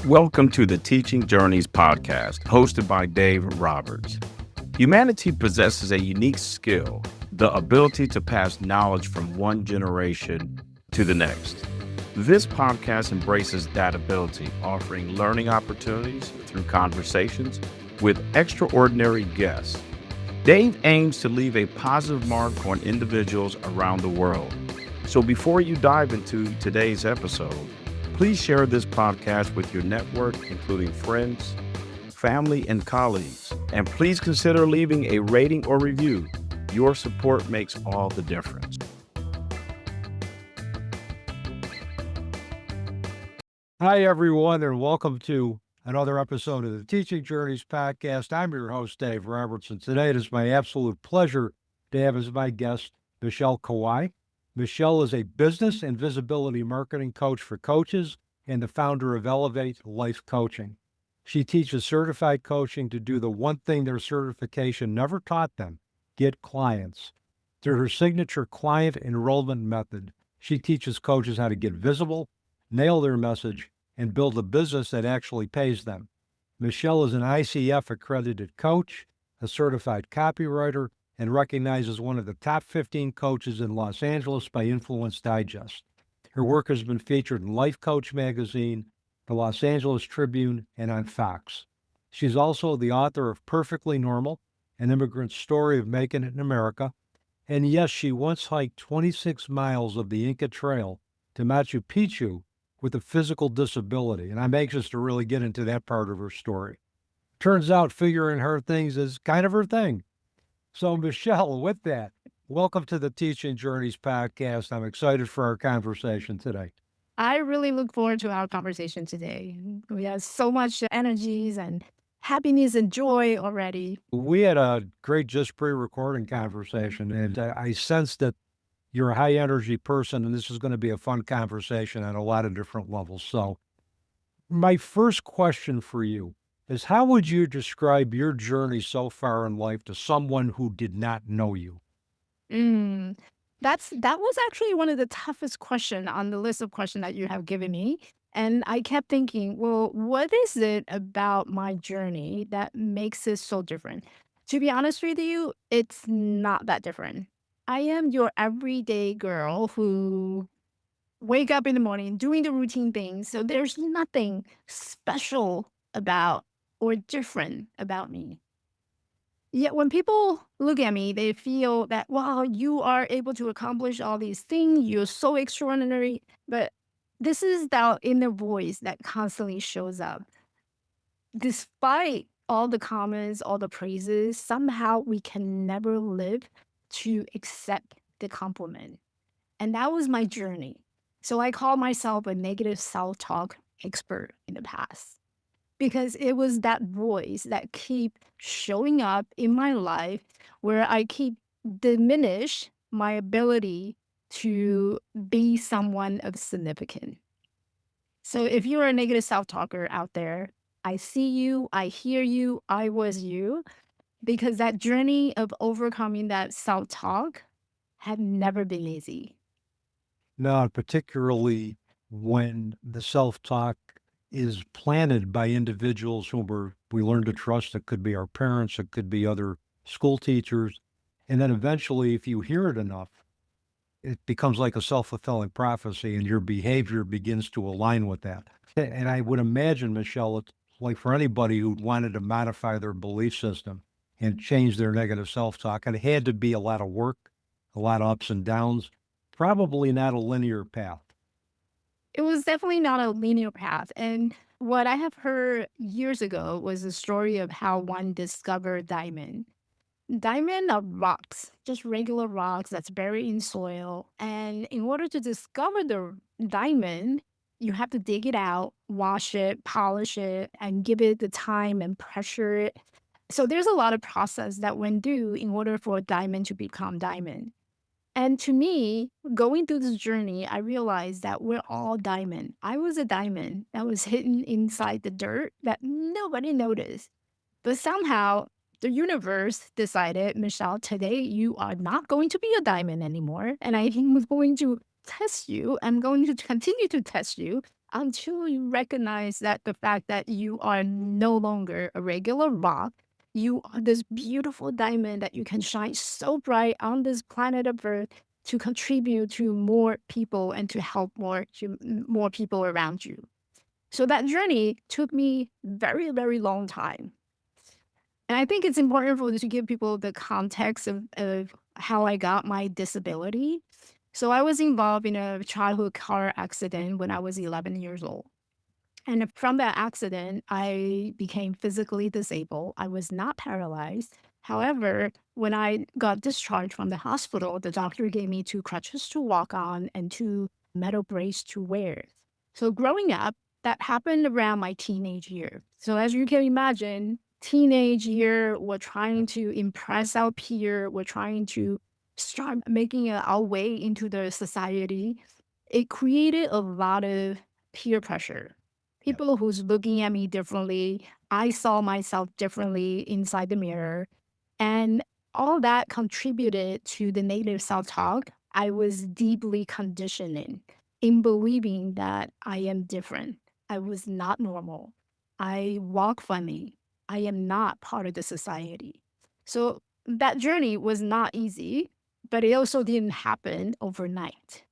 Welcome to the Teaching Journeys podcast, hosted by Dave Roberts. Humanity possesses a unique skill, the ability to pass knowledge from one generation to the next. This podcast embraces that ability, offering learning opportunities through conversations with extraordinary guests. Dave aims to leave a positive mark on individuals around the world. So before you dive into today's episode, please share this podcast with your network, including friends, family, and colleagues. And please consider leaving a rating or review. Your support makes all the difference. Hi, everyone, and welcome to another episode of the Teaching Journeys podcast. I'm your host, Dave Roberts, and today it is my absolute pleasure to have as my guest Michelle Kuei. Michelle is a business and visibility marketing coach for coaches and the founder of Elevate Life Coaching. She teaches certified coaching to do the one thing their certification never taught them: get clients. Through her signature client enrollment method, she teaches coaches how to get visible, nail their message, and build a business that actually pays them. Michelle is an ICF-accredited coach, a certified copywriter, and recognized as one of the top 15 coaches in Los Angeles by Influence Digest. Her work has been featured in Life Coach magazine, the Los Angeles Tribune, and on Fox. She's also the author of Perfectly Normal, an immigrant story of making it in America. And yes, she once hiked 26 miles of the Inca Trail to Machu Picchu with a physical disability, and I'm anxious to really get into that part of her story. Turns out figuring her things is kind of her thing. So, Michelle, with that, welcome to the Teaching Journeys podcast. I'm excited for our conversation today. I really look forward to our conversation today. We have so much energies and happiness and joy already. We had a great just pre-recording conversation, and I sensed that you're a high energy person, and this is going to be a fun conversation on a lot of different levels. So my first question for you is, how would you describe your journey so far in life to someone who did not know you? Mm, that was actually one of the toughest questions on the list of questions that you have given me. And I kept thinking, well, what is it about my journey that makes it so different? To be honest with you, it's not that different. I am your everyday girl who wake up in the morning doing the routine things. So there's nothing special about or different about me. Yet when people look at me, they feel that, wow, you are able to accomplish all these things. You're so extraordinary. But this is that inner voice that constantly shows up. Despite all the comments, all the praises, somehow we can never live to accept the compliment. And that was my journey. So I call myself a negative self talk expert in the past because it was that voice that keep showing up in my life where I keep diminish my ability to be someone of significance. So if you're a negative self-talker out there, I see you, I hear you, I was you, because that journey of overcoming that self-talk had never been easy. No, particularly when the self-talk is planted by individuals whom we learn to trust. It could be our parents, it could be other school teachers. And then eventually, if you hear it enough, it becomes like a self-fulfilling prophecy and your behavior begins to align with that. And I would imagine, Michelle, it's like for anybody who wanted to modify their belief system and change their negative self-talk, it had to be a lot of work, a lot of ups and downs, probably not a linear path. It was definitely not a linear path. And what I have heard years ago was a story of how one discovered diamond. Diamond are rocks, just regular rocks that's buried in soil. And in order to discover the diamond, you have to dig it out, wash it, polish it, and give it the time and pressure it. So there's a lot of process that went through in order for a diamond to become diamond. And to me, going through this journey, I realized that we're all diamond. I was a diamond that was hidden inside the dirt that nobody noticed. But somehow the universe decided, Michelle, today you are not going to be a diamond anymore. And I was going to test you. I'm going to continue to test you until you recognize that the fact that you are no longer a regular rock, you are this beautiful diamond that you can shine so bright on this planet of Earth to contribute to more people and to help more people around you. So that journey took me very, very long time. And I think it's important for to give people the context of how I got my disability. So I was involved in a childhood car accident when I was 11 years old. And from that accident, I became physically disabled. I was not paralyzed. However, when I got discharged from the hospital, the doctor gave me two crutches to walk on and two metal braces to wear. So growing up, that happened around my teenage year. So as you can imagine, teenage year, we're trying to impress our peer, we're trying to start making our way into the society. It created a lot of peer pressure, Yep. people who's looking at me differently. I saw myself differently inside the mirror. And all that contributed to the negative self talk. I was deeply conditioned in believing that I am different. I was not normal. I walk funny. I am not part of the society. So that journey was not easy, but it also didn't happen overnight.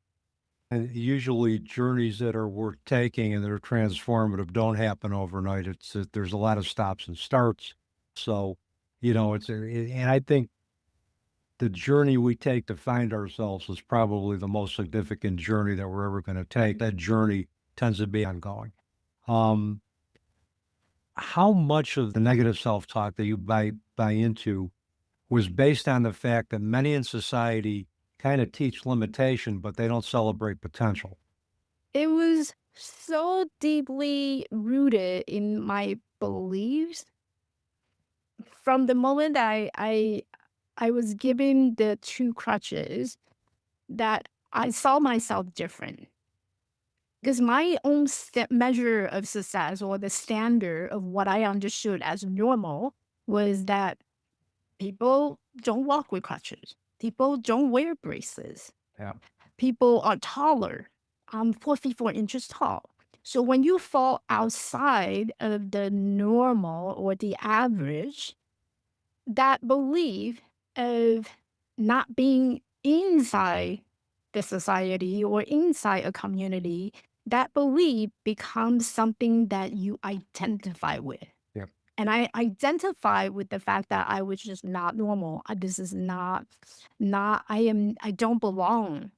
And usually journeys that are worth taking and that are transformative don't happen overnight. There's a lot of stops and starts. So, and I think the journey we take to find ourselves is probably the most significant journey that we're ever going to take. That journey tends to be ongoing. Um, how much of the negative self-talk that you buy into was based on the fact that many in society kind of teach limitation, but they don't celebrate potential? It was so deeply rooted in my beliefs from the moment I was given the two crutches that I saw myself different. Because my own measure of success or the standard of what I understood as normal was that people don't walk with crutches. People don't wear braces. Yeah. People are taller. I'm 44 inches tall. So when you fall outside of the normal or the average, that belief of not being inside the society or inside a community, that belief becomes something that you identify with. Yep. And I identify with the fact that I was just not normal. This is I don't belong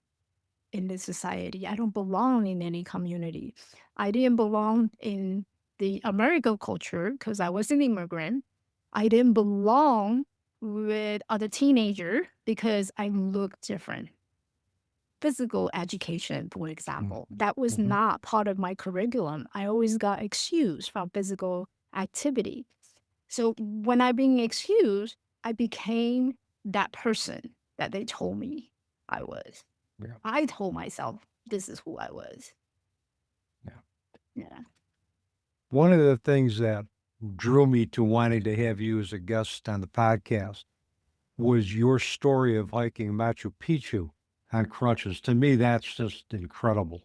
in this society. I don't belong in any community. I didn't belong in the American culture because I was an immigrant. I didn't belong with other teenager because I looked different. Physical education, for example, that was Mhm. not part of my curriculum. I always got excused from physical activity. So when I being excused, I became that person that they told me I was. Yeah. I told myself this is who I was. Yeah. Yeah. One of the things that drew me to wanting to have you as a guest on the podcast was your story of hiking Machu Picchu on crutches. To me, that's just incredible.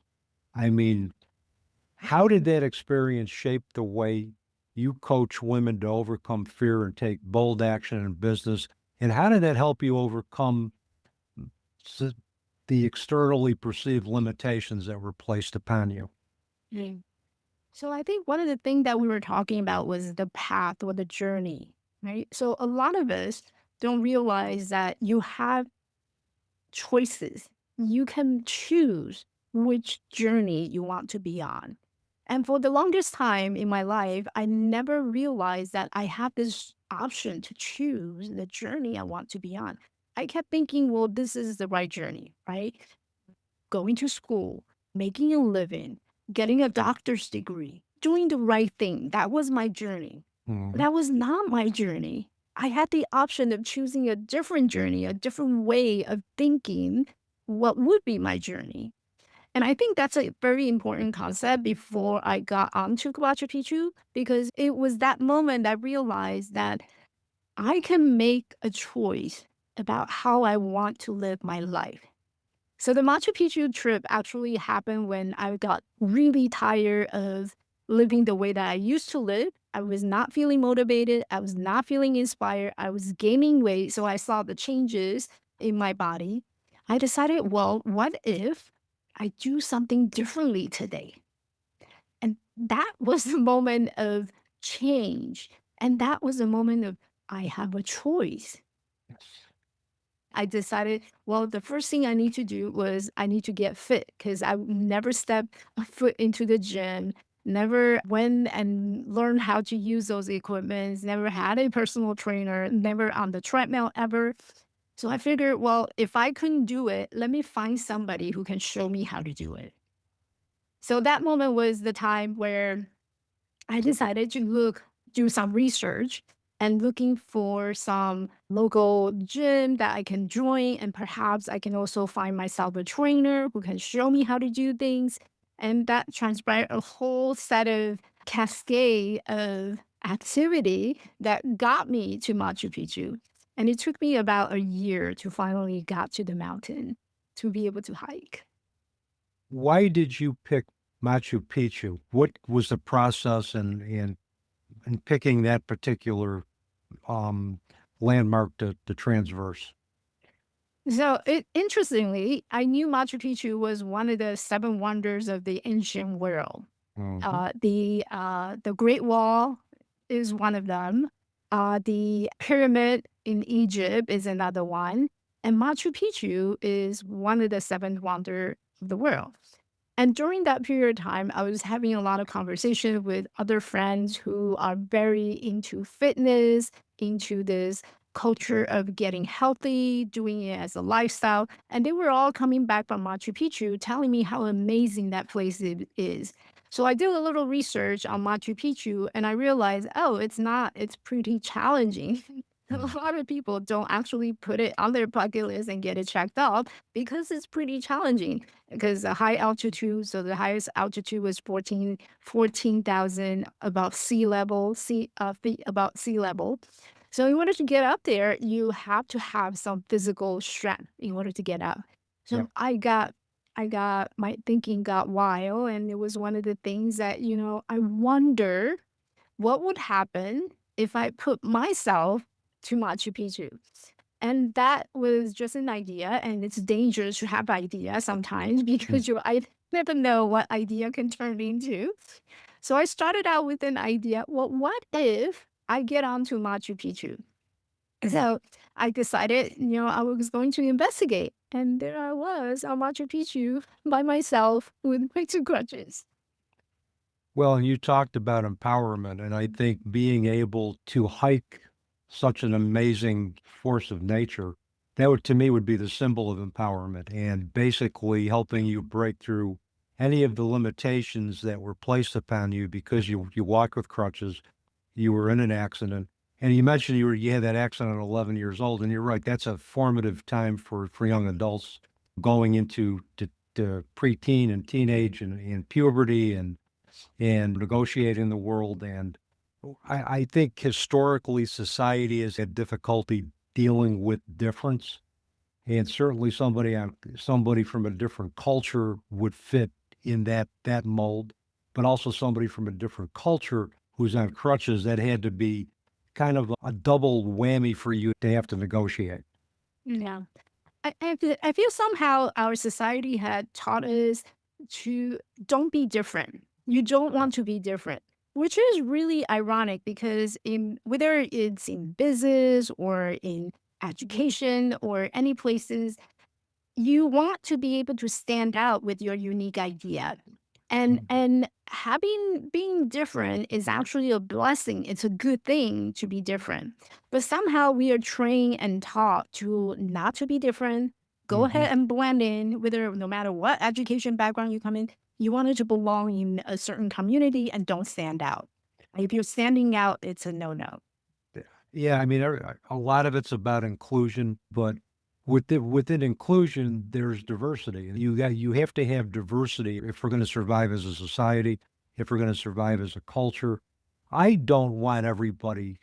I mean, how did that experience shape the way you coach women to overcome fear and take bold action in business? And how did that help you overcome s- the externally perceived limitations that were placed upon you? Mm. So I think one of the things that we were talking about was the path or the journey, right? So a lot of us don't realize that you have choices. You can choose which journey you want to be on. And for the longest time in my life, I never realized that I have this option to choose the journey I want to be on. I kept thinking, well, this is the right journey, right? Going to school, making a living, getting a doctor's degree, doing the right thing. That was my journey. Mhm. That was not my journey. I had the option of choosing a different journey, a different way of thinking what would be my journey. And I think that's a very important concept before I got onto Machu Picchu, because it was that moment I realized that I can make a choice about how I want to live my life. So the Machu Picchu trip actually happened when I got really tired of living the way that I used to live. I was not feeling motivated. I was not feeling inspired. I was gaining weight. So I saw the changes in my body. I decided, well, what if I do something differently today? And that was the moment of change. And that was the moment of I have a choice. I decided, well, the first thing I need to do was I need to get fit because I never stepped a foot into the gym, never went and learned how to use those equipments, never had a personal trainer, never on the treadmill ever. So I figured, well, if I couldn't do it, let me find somebody who can show me how to do it. So that moment was the time where I decided to do some research and looking for some local gym that I can join. And perhaps I can also find myself a trainer who can show me how to do things. And that transpired a whole set of cascade of activity that got me to Machu Picchu. And it took me about a year to finally got to the mountain to be able to hike. Why did you pick Machu Picchu? What was the process in picking that particular um, landmark to transverse? So, interestingly, I knew Machu Picchu was one of the seven wonders of the ancient world. Mhm. The Great Wall is one of them. The pyramid in Egypt is another one, and Machu Picchu is one of the seven wonder of the world. And during that period of time, I was having a lot of conversation with other friends who are very into fitness, into this culture of getting healthy, doing it as a lifestyle. And they were all coming back from Machu Picchu telling me how amazing that place is. So I did a little research on Machu Picchu and I realized, oh, it's not, it's pretty challenging. A Mm. lot of people don't actually put it on their bucket list and get it checked off because it's pretty challenging because the high altitude, so the highest altitude was 14,000 above sea level, feet above sea level. So in order to get up there, you have to have some physical strength in order to get up. Yep. So my thinking got wild, and it was one of the things that I wonder what would happen if I put myself to Machu Picchu. And that was just an idea, and it's dangerous to have ideas sometimes Mm. because I never know what idea can turn into. So I started out with an idea. Well, what if I get onto Machu Picchu? So I decided, I was going to investigate. And there I was on Machu Picchu by myself with my two crutches. Well, and you talked about empowerment, and I think being able to hike such an amazing force of nature, that would, to me, would be the symbol of empowerment and basically helping you break through any of the limitations that were placed upon you because you walk with crutches, you were in an accident, and you mentioned you had that accident at 11 years old, and you're right, that's a formative time for young adults going into to preteen and teenage and puberty and negotiating the world. And I think historically society has had difficulty dealing with difference. And certainly somebody from a different culture would fit in that mold, but also somebody from a different culture who's on crutches, that had to be kind of a double whammy for you to have to negotiate. Yeah. I feel somehow our society had taught us to don't be different. You don't want to be different, which is really ironic because in whether it's in business or in education or any places, you want to be able to stand out with your unique idea. And Mhm. and having being different is actually a blessing. It's a good thing to be different. But somehow we are trained and taught to not to be different. Go Mhm. ahead and blend in, whether no matter what education background you come in, you wanted to belong in a certain community and don't stand out. If you're standing out, it's a no-no. Yeah, I mean, a lot of it's about inclusion, but within inclusion, there's diversity. And you have to have diversity if we're going to survive as a society, if we're going to survive as a culture. I don't want everybody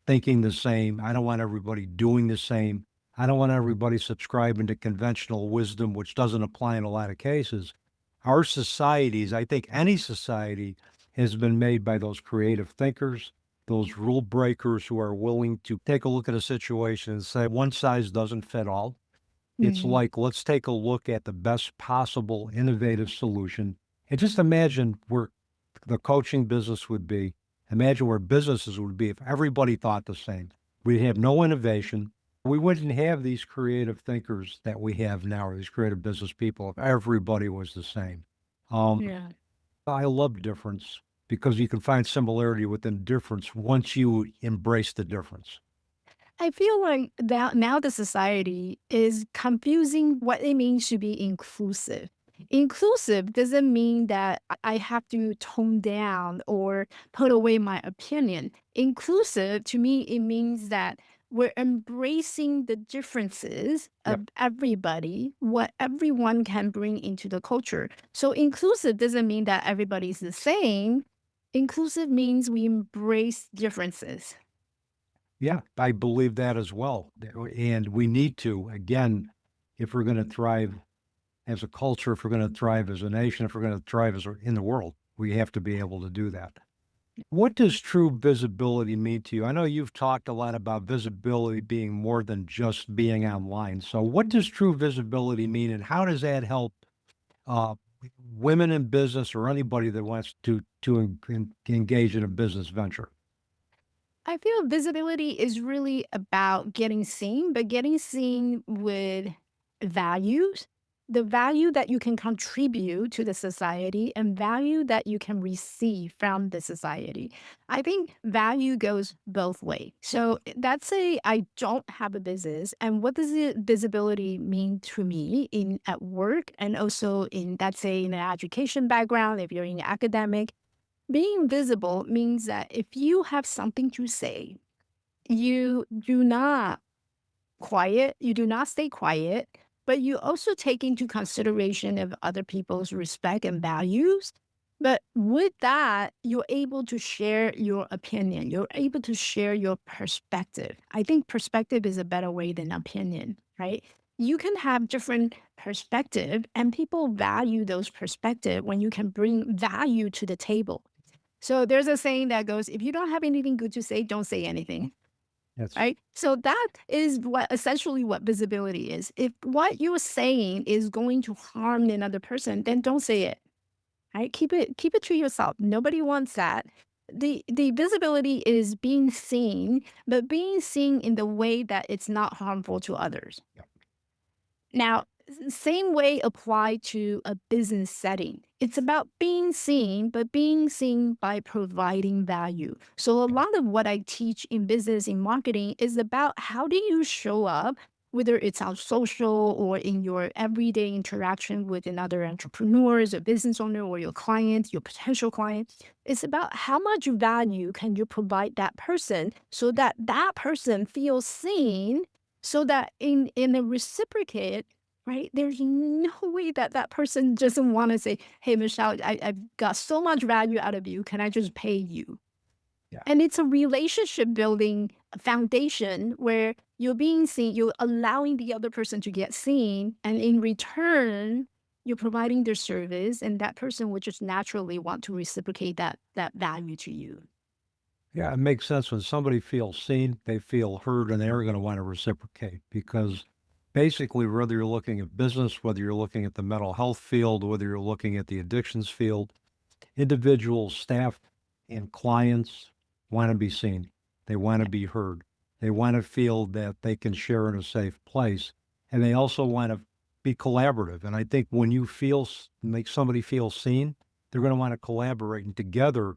thinking the same. I don't want everybody doing the same. I don't want everybody subscribing to conventional wisdom, which doesn't apply in a lot of cases. Our societies, I think any society, has been made by those creative thinkers, those rule breakers who are willing to take a look at a situation and say one size doesn't fit all. It's Mm, like, let's take a look at the best possible innovative solution. And just imagine where the coaching business would be. Imagine where businesses would be if everybody thought the same. We'd have no innovation. We wouldn't have these creative thinkers that we have now, or these creative business people, if everybody was the same. Um, yeah. I love difference because you can find similarity within difference once you embrace the difference. I feel like that now the society is confusing what it means to be inclusive. Inclusive doesn't mean that I have to tone down or put away my opinion. Inclusive to me, it means that we're embracing the differences Yep. of everybody, what everyone can bring into the culture. So inclusive doesn't mean that everybody's the same. Inclusive means we embrace differences. Yeah, I believe that as well. And we need to, again, if we're going to thrive as a culture, if we're going to thrive as a nation, if we're going to thrive in the world, we have to be able to do that. What does true visibility mean to you? I know you've talked a lot about visibility being more than just being online. So, what does true visibility mean, and how does that help uh, women in business or anybody that wants to engage in a business venture? I feel visibility is really about getting seen, but getting seen with values, the value that you can contribute to the society and value that you can receive from the society. I think value goes both ways. So let's say I don't have a business, and what does the visibility mean to me in at work and also in, let's say, in an education background, if you're in academic, being visible means that if you have something to say, you do not you do not stay quiet, but you also take into consideration of other people's respect and values. But with that, you're able to share your opinion. You're able to share your perspective. I think perspective is a better way than opinion, right? You can have different perspective and people value those perspective when you can bring value to the table. So there's a saying that goes, if you don't have anything good to say, don't say anything. That's Right. So that is what essentially what visibility is. If what you're saying is going to harm another person, then don't say it. Right. Keep it to yourself. Nobody wants that. The visibility is being seen, but being seen in the way that it's not harmful to others. Now, same way apply to a business setting. It's about being seen, but being seen by providing value. So a lot of what I teach in business, in marketing, is about how do you show up, whether it's on social or in your everyday interaction with another entrepreneurs, a business owner, or your client, your potential client. It's about how much value can you provide that person so that that person feels seen, so that in a reciprocate, right, there's no way that that person doesn't want to say, hey, Michelle, I've got so much value out of you, can I just pay you? yeah. And it's a relationship building foundation where you're being seen, you're allowing the other person to get seen, and in return you're providing their service, and that person would just naturally want to reciprocate that value to you. Yeah, it makes sense when somebody feels seen, they feel heard, and they're going to want to reciprocate because basically, whether you're looking at business, whether you're looking at the mental health field, whether you're looking at the addictions field, individuals, staff, and clients want to be seen. They want to be heard. They want to feel that they can share in a safe place. And they also want to be collaborative. And I think when you make somebody feel seen, they're going to want to collaborate. And together,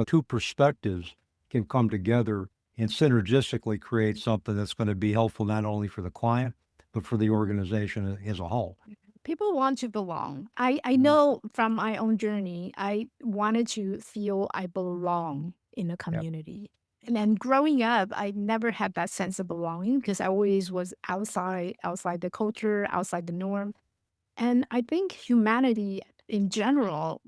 two perspectives can come together and synergistically create something that's going to be helpful not only for the client, but for the organization as a whole. People want to belong. I Mhm. know from my own journey, I wanted to feel I belong in a Yeah. community. And then growing up, I never had that sense of belonging because I always was outside the culture, outside the norm. And I think humanity in general,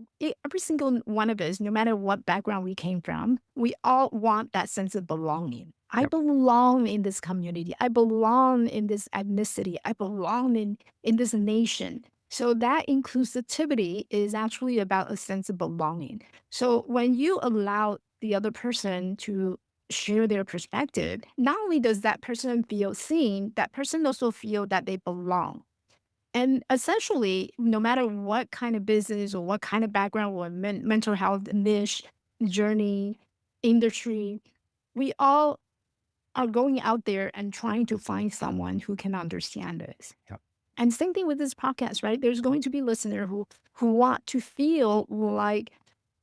every single one of us, no matter what background we came from, we all want that sense of belonging. I Yep. belong in this community. I belong in this ethnicity. I belong in this nation. So that inclusivity is actually about a sense of belonging. So when you allow the other person to share their perspective, not only does that person feel seen, that person also feel that they belong. And essentially, no matter what kind of business or what kind of background or mental health niche, journey, industry, we all are going out there and trying to find someone who can understand us. Yep. And same thing with this podcast, right? There's going to be listener who want to feel like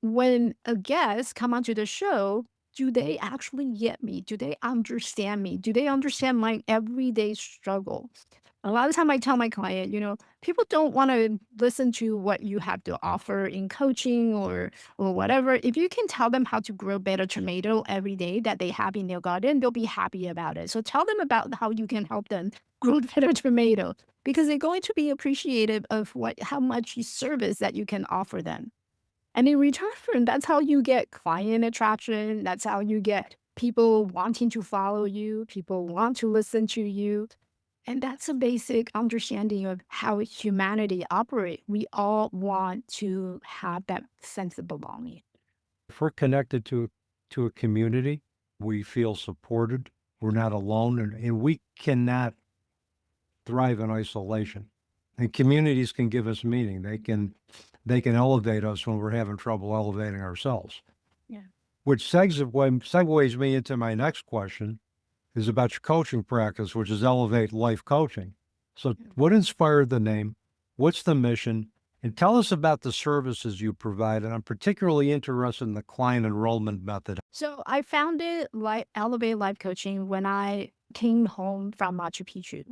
when a guest come onto the show, do they actually get me? Do they understand me? Do they understand my everyday struggle? A lot of time I tell my client, people don't want to listen to what you have to offer in coaching or whatever. If you can tell them how to grow better tomato every day that they have in their garden, they'll be happy about it. So tell them about how you can help them grow better tomato because they're going to be appreciative of how much service that you can offer them. And in return, that's how you get client attraction. That's how you get people wanting to follow you, people want to listen to you. And that's a basic understanding of how humanity operates. We all want to have that sense of belonging. If we're connected to a community, we feel supported. We're not alone, and we cannot thrive in isolation. And communities can give us meaning. They can elevate us when we're having trouble elevating ourselves. Yeah. Which segues me into my next question, is about your coaching practice, which is Elevate Life Coaching. So what inspired the name? What's the mission? And tell us about the services you provide. And I'm particularly interested in the client enrollment method. So I founded Elevate Life Coaching when I came home from Machu Picchu.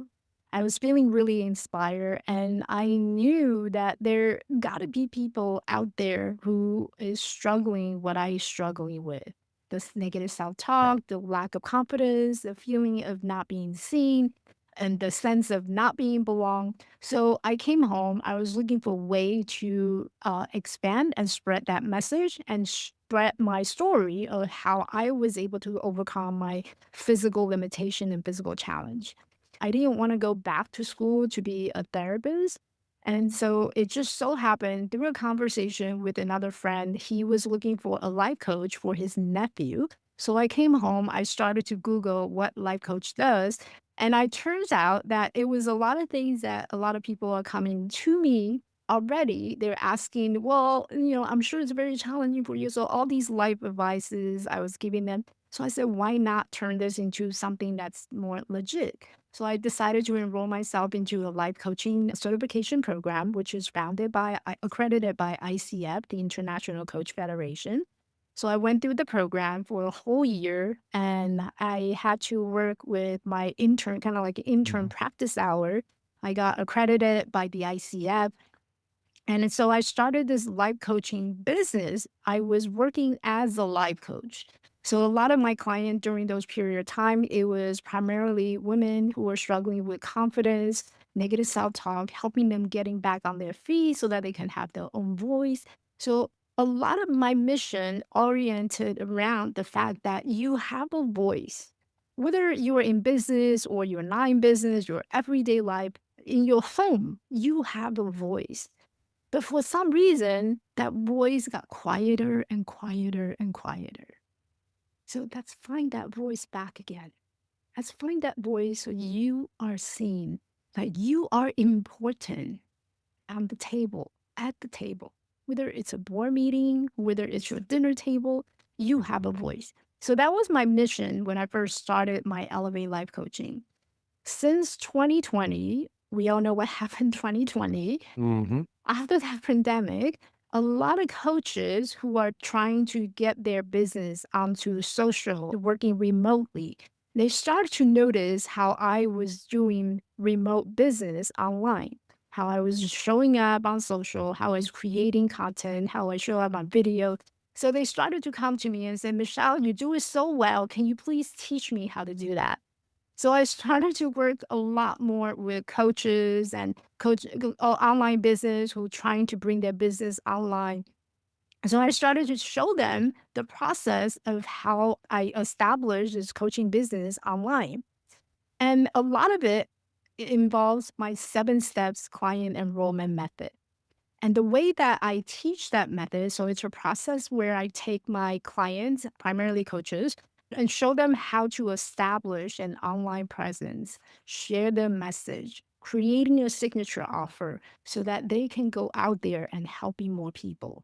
I was feeling really inspired, and I knew that there got to be people out there who is struggling what I struggling with. This negative self-talk, the lack of confidence, the feeling of not being seen, and the sense of not being belong. So I came home. I was looking for a way to expand and spread that message and spread my story of how I was able to overcome my physical limitation and physical challenge. I didn't want to go back to school to be a therapist. And so it just so happened through a conversation with another friend, he was looking for a life coach for his nephew. So I came home, I started to Google what life coach does. And it turns out that it was a lot of things that a lot of people are coming to me already. They're asking, well, I'm sure it's very challenging for you. So all these life advices I was giving them. So I said, why not turn this into something that's more legit? So I decided to enroll myself into a life coaching certification program, which is accredited by ICF, the International Coach Federation. So I went through the program for a whole year, and I had to work with my intern, kind of like an intern practice hour. I got accredited by the ICF. And so I started this life coaching business. I was working as a life coach. So a lot of my clients during those period of time, it was primarily women who were struggling with confidence, negative self-talk, helping them getting back on their feet so that they can have their own voice. So a lot of my mission oriented around the fact that you have a voice, whether you're in business or you're not in business, your everyday life, in your home, you have a voice. But for some reason, that voice got quieter and quieter and quieter. So let's find that voice back again. Let's find that voice so you are seen, that you are important on the table, at the table. Whether it's a board meeting, whether it's your dinner table, you have a voice. So that was my mission when I first started my Elevate Life Coaching. Since 2020, we all know what happened in 2020. After that pandemic, a lot of coaches who are trying to get their business onto social, working remotely, they started to notice how I was doing remote business online, how I was showing up on social, how I was creating content, how I show up on video. So they started to come to me and say, Michelle, you do it so well. Can you please teach me how to do that? So I started to work a lot more with coaches and online business who trying to bring their business online. So I started to show them the process of how I established this coaching business online. And a lot of it involves my 7 steps client enrollment method. And the way that I teach that method, so it's a process where I take my clients, primarily coaches, and show them how to establish an online presence, share their message, creating a signature offer so that they can go out there and helping more people.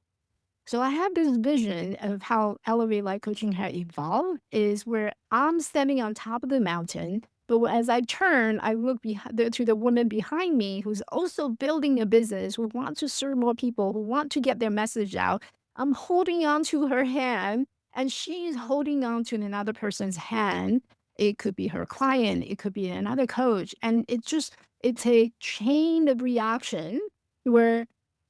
So I have this vision of how Elevate Life Coaching had evolved is where I'm standing on top of the mountain, but as I turn, I look to the woman behind me who's also building a business, who wants to serve more people, who want to get their message out. I'm holding on to her hand, and she's holding on to another person's hand. It could be her client, it could be another coach, and it's a chain of reaction where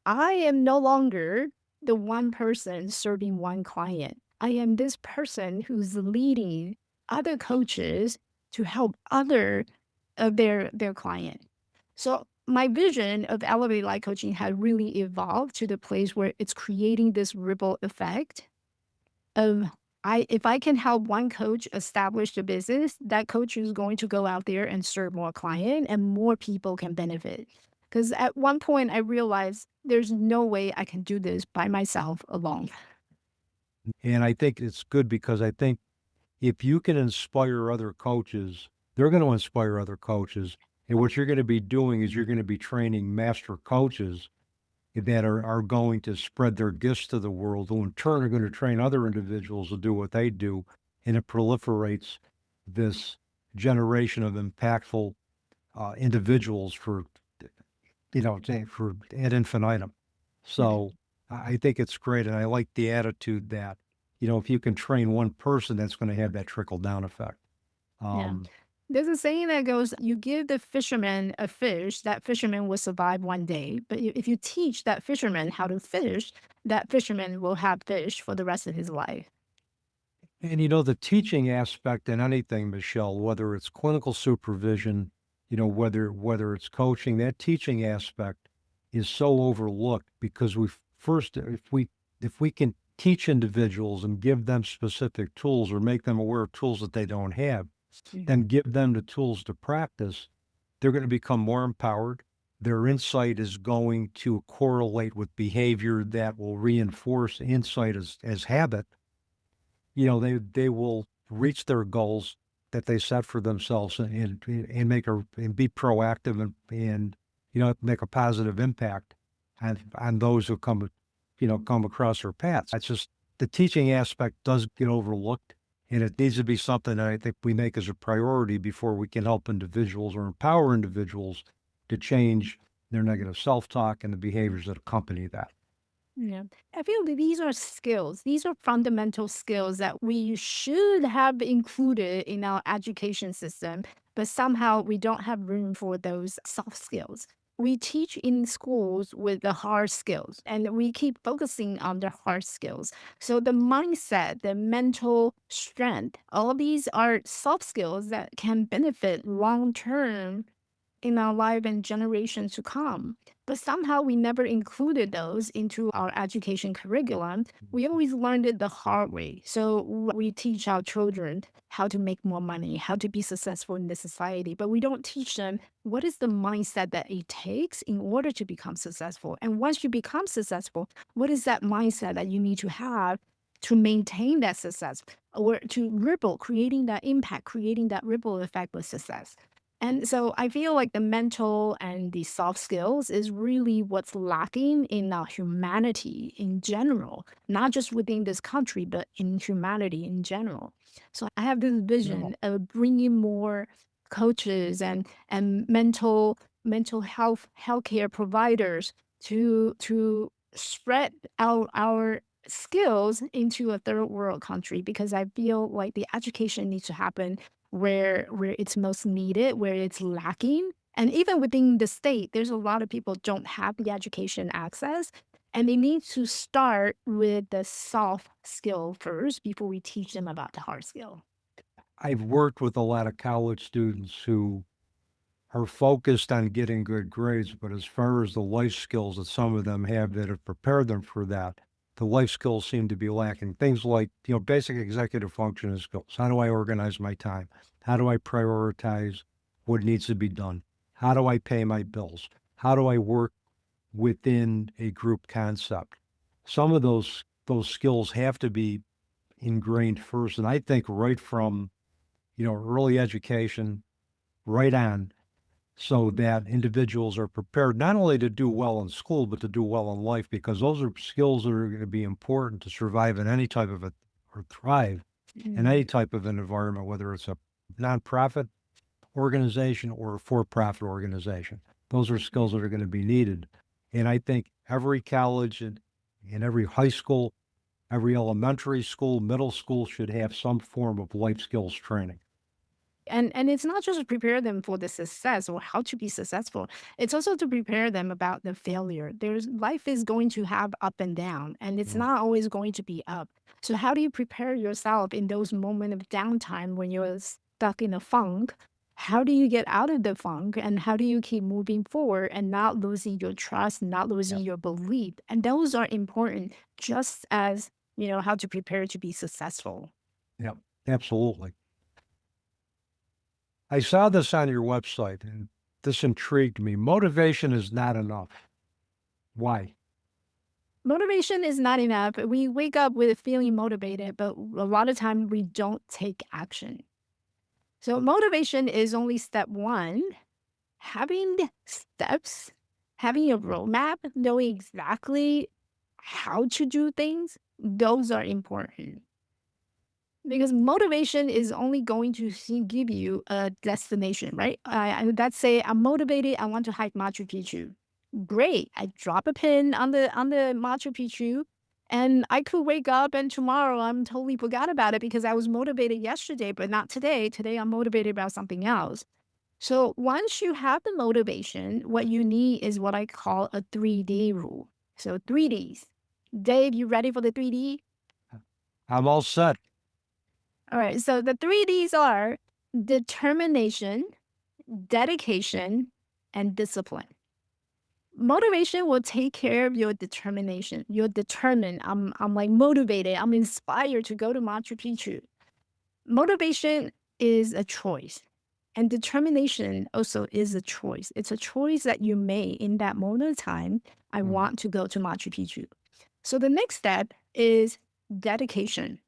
I am no longer the one person serving one client. I am this person who's leading other coaches to help other of their client. So my vision of Elevate Life Coaching had really evolved to the place where it's creating this ripple effect of if I can help one coach establish the business, that coach is going to go out there and serve more client and more people can benefit. Because at one point I realized there's no way I can do this by myself alone. And I think it's good because I think if you can inspire other coaches, they're going to inspire other coaches. And what you're going to be doing is you're going to be training master coaches that are going to spread their gifts to the world, who in turn are going to train other individuals to do what they do. And it proliferates this generation of impactful individuals for, for ad infinitum. So I think it's great. And I like the attitude that, if you can train one person, that's going to have that trickle down effect. Yeah. There's a saying that goes, you give the fisherman a fish, that fisherman will survive one day. But if you teach that fisherman how to fish, that fisherman will have fish for the rest of his life. And the teaching aspect in anything, Michelle, whether it's clinical supervision, whether it's coaching, that teaching aspect is so overlooked because if we can teach individuals and give them specific tools or make them aware of tools that they don't have, then give them the tools to practice, they're going to become more empowered. Their insight is going to correlate with behavior that will reinforce insight as habit. They will reach their goals that they set for themselves and be proactive and make a positive impact on those who come across their paths. That's just the teaching aspect does get overlooked, and it needs to be something that I think we make as a priority before we can help individuals or empower individuals to change their negative self-talk and the behaviors that accompany that. Yeah. I feel that these are skills. These are fundamental skills that we should have included in our education system, but somehow we don't have room for those soft skills. We teach in schools with the hard skills, and we keep focusing on the hard skills. So the mindset, the mental strength, all of these are soft skills that can benefit long term in our life and generations to come. But somehow we never included those into our education curriculum. We always learned it the hard way. So we teach our children how to make more money, how to be successful in the society, but we don't teach them what is the mindset that it takes in order to become successful. And once you become successful, what is that mindset that you need to have to maintain that success or to ripple, creating that impact, creating that ripple effect with success. And so I feel like the mental and the soft skills is really what's lacking in our humanity in general, not just within this country, but in humanity in general. So I have this vision of bringing more coaches and mental health healthcare providers to spread out our skills into a third world country because I feel like the education needs to happen where it's most needed, where it's lacking. And even within the state, there's a lot of people don't have the education access. And they need to start with the soft skill first before we teach them about the hard skill. I've worked with a lot of college students who are focused on getting good grades, but as far as the life skills that some of them have that have prepared them for that, the life skills seem to be lacking. Things like, basic executive functioning skills. How do I organize my time? How do I prioritize what needs to be done? How do I pay my bills? How do I work within a group concept? Some of those skills have to be ingrained first. And I think right from, early education right on, so that individuals are prepared not only to do well in school, but to do well in life, because those are skills that are going to be important to survive in any type of or thrive in any type of an environment, whether it's a nonprofit organization or a for-profit organization. Those are skills that are going to be needed. And I think every college and every high school, every elementary school, middle school should have some form of life skills training. And it's not just to prepare them for the success or how to be successful. It's also to prepare them about the failure. Life is going to have up and down, and it's not always going to be up. So how do you prepare yourself in those moments of downtime when you're stuck in a funk? How do you get out of the funk, and how do you keep moving forward and not losing your trust, not losing your belief? And those are important, just as how to prepare to be successful. Yeah, absolutely. I saw this on your website and this intrigued me. Motivation is not enough. Why? Motivation is not enough. We wake up with feeling motivated, but a lot of time we don't take action. So motivation is only step one. Having steps, having a roadmap, knowing exactly how to do things, those are important. Because motivation is only going to give you a destination, right? Let's say I'm motivated, I want to hike Machu Picchu. Great. I drop a pin on the Machu Picchu, and I could wake up and tomorrow I'm totally forgot about it because I was motivated yesterday, but not today. Today I'm motivated about something else. So once you have the motivation, what you need is what I call a 3D rule. So 3Ds. Dave, you ready for the 3D? I'm all set. All right. So the 3Ds are determination, dedication, and discipline. Motivation will take care of your determination. You're determined. I'm like motivated. I'm inspired to go to Machu Picchu. Motivation is a choice. And determination also is a choice. It's a choice that you made in that moment of time. I want to go to Machu Picchu. So the next step is dedication.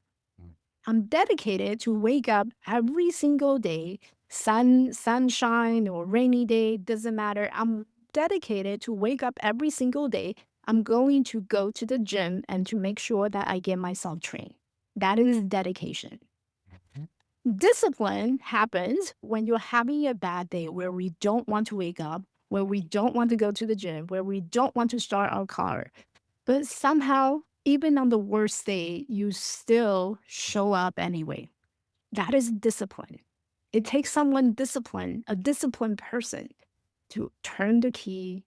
I'm dedicated to wake up every single day, sunshine or rainy day, doesn't matter. I'm dedicated to wake up every single day. I'm going to go to the gym and to make sure that I get myself trained. That is dedication. Discipline happens when you're having a bad day where we don't want to wake up, where we don't want to go to the gym, where we don't want to start our car. But somehow, even on the worst day, you still show up anyway. That is discipline. It takes someone disciplined, a disciplined person, to turn the key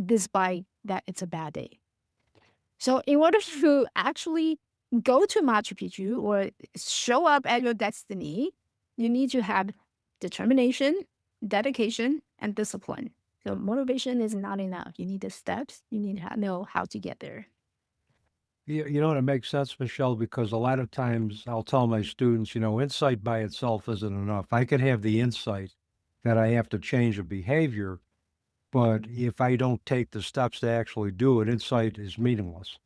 despite that it's a bad day. So in order to actually go to Machu Picchu or show up at your destiny, you need to have determination, dedication, and discipline. So motivation is not enough. You need the steps. You need to know how to get there. You know what? It makes sense, Michelle, because a lot of times I'll tell my students, insight by itself isn't enough. I could have the insight that I have to change a behavior, but if I don't take the steps to actually do it, insight is meaningless.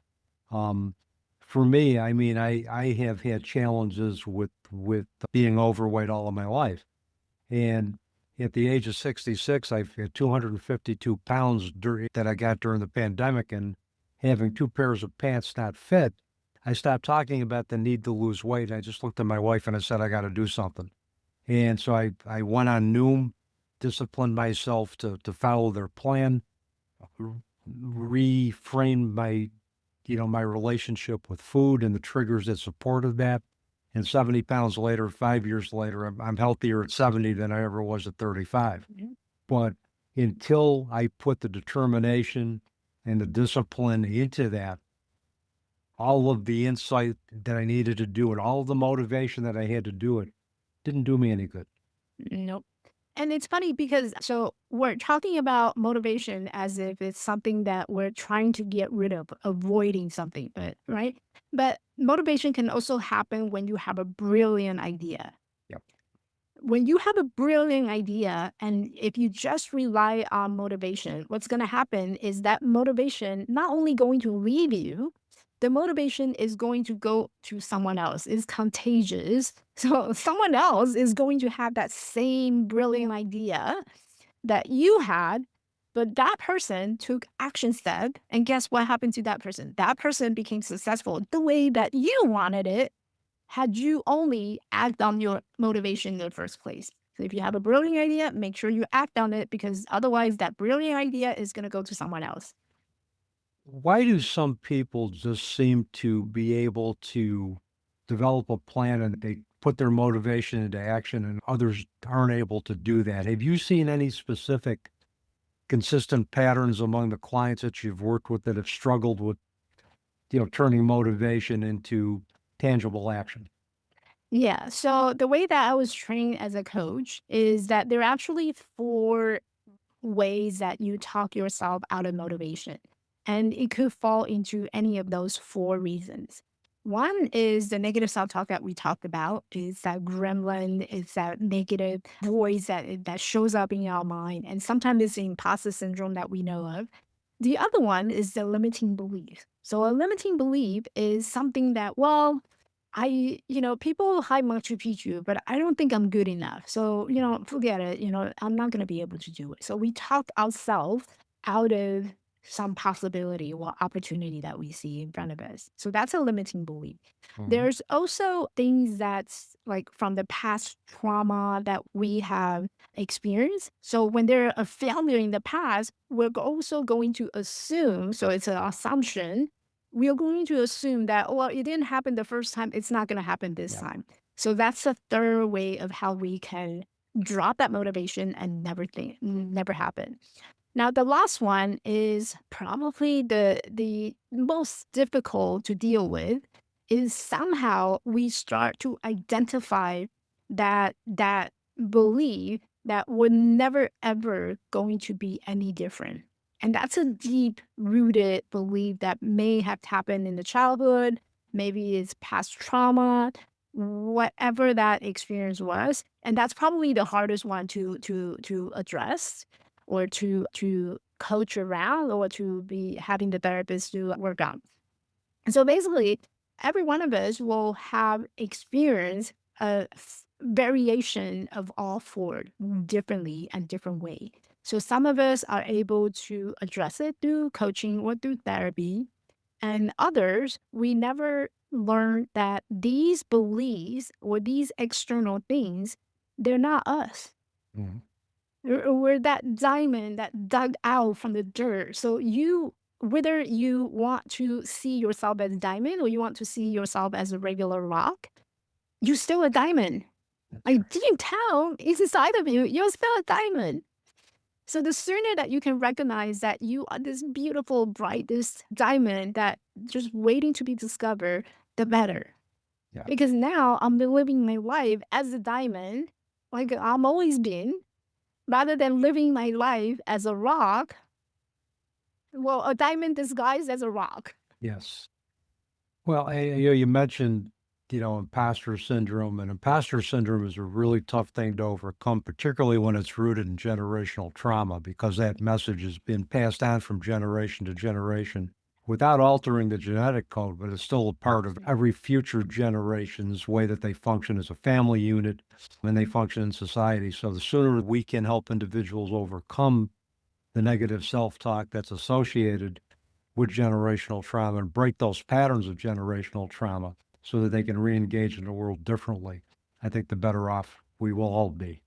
For me, I mean, I have had challenges with being overweight all of my life. And at the age of 66, I've had 252 pounds that I got during the pandemic, and having two pairs of pants not fit, I stopped talking about the need to lose weight. I just looked at my wife and I said, I got to do something. And so I went on Noom, disciplined myself to follow their plan, reframed my relationship with food and the triggers that supported that. And 70 pounds later, 5 years later, I'm healthier at 70 than I ever was at 35. Mhm. But until I put the determination and the discipline into that, all of the insight that I needed to do it, all of the motivation that I had to do it, didn't do me any good. Nope. And it's funny because so we're talking about motivation as if it's something that we're trying to get rid of, avoiding something, but right? But motivation can also happen when you have a brilliant idea. Yep. When you have a brilliant idea, and if you just rely on motivation, what's going to happen is that motivation not only going to leave you, the motivation is going to go to someone else. It's contagious. So someone else is going to have that same brilliant idea that you had, but that person took action step. And guess what happened to that person? That person became successful the way that you wanted it had you only act on your motivation in the first place. So if you have a brilliant idea, make sure you act on it because otherwise that brilliant idea is going to go to someone else. Why do some people just seem to be able to develop a plan and they put their motivation into action and others aren't able to do that? Have you seen any specific consistent patterns among the clients that you've worked with that have struggled with, turning motivation into tangible action? Yeah. So the way that I was trained as a coach is that there are actually 4 ways that you talk yourself out of motivation. And it could fall into any of those 4 reasons. One is the negative self-talk that we talked about. Is that gremlin, it's that negative voice that shows up in our mind. And sometimes it's the imposter syndrome that we know of. The other one is the limiting belief. So a limiting belief is something that, well, people hide Machu Picchu, but I don't think I'm good enough. So, forget it. I'm not going to be able to do it. So we talk ourselves out of some possibility or opportunity that we see in front of us. So that's a limiting belief. There's also things that's like from the past trauma that we have experienced. So when there a failure in the past, we're also going to assume, so it's an assumption we are going to assume that, well, it didn't happen the first time. It's not going to happen this Yeah. time. So that's the third way of how we can drop that motivation and never happen. Now, the last one is probably the most difficult to deal with is somehow we start to identify that belief that we're never ever going to be any different. And that's a deep rooted belief that may have happened in the childhood, maybe it's past trauma, whatever that experience was. And that's probably the hardest one to address or to coach around or to be having the therapist to work on. And so basically, every one of us will have experienced a variation of all 4 differently and different way. So some of us are able to address it through coaching or through therapy. And others, we never learn that these beliefs or these external things, they're not us. Mhm. We're that diamond that dug out from the dirt. So whether you want to see yourself as a diamond or you want to see yourself as a regular rock, you're still a diamond. Like deep down, it's inside of you. You're still a diamond. So the sooner that you can recognize that you are this beautiful, brightest diamond that just waiting to be discovered, the better. Yeah. Because now I'm living my life as a diamond, like I'm always been, rather than living my life as a rock. Well, a diamond disguised as a rock. Yes. Well, you mentioned, imposter syndrome, and imposter syndrome is a really tough thing to overcome, particularly when it's rooted in generational trauma, because that message has been passed on from generation to generation without altering the genetic code, but it's still a part of every future generation's way that they function as a family unit and they function in society. So the sooner we can help individuals overcome the negative self-talk that's associated with generational trauma and break those patterns of generational trauma so that they can re-engage in the world differently, I think the better off we will all be.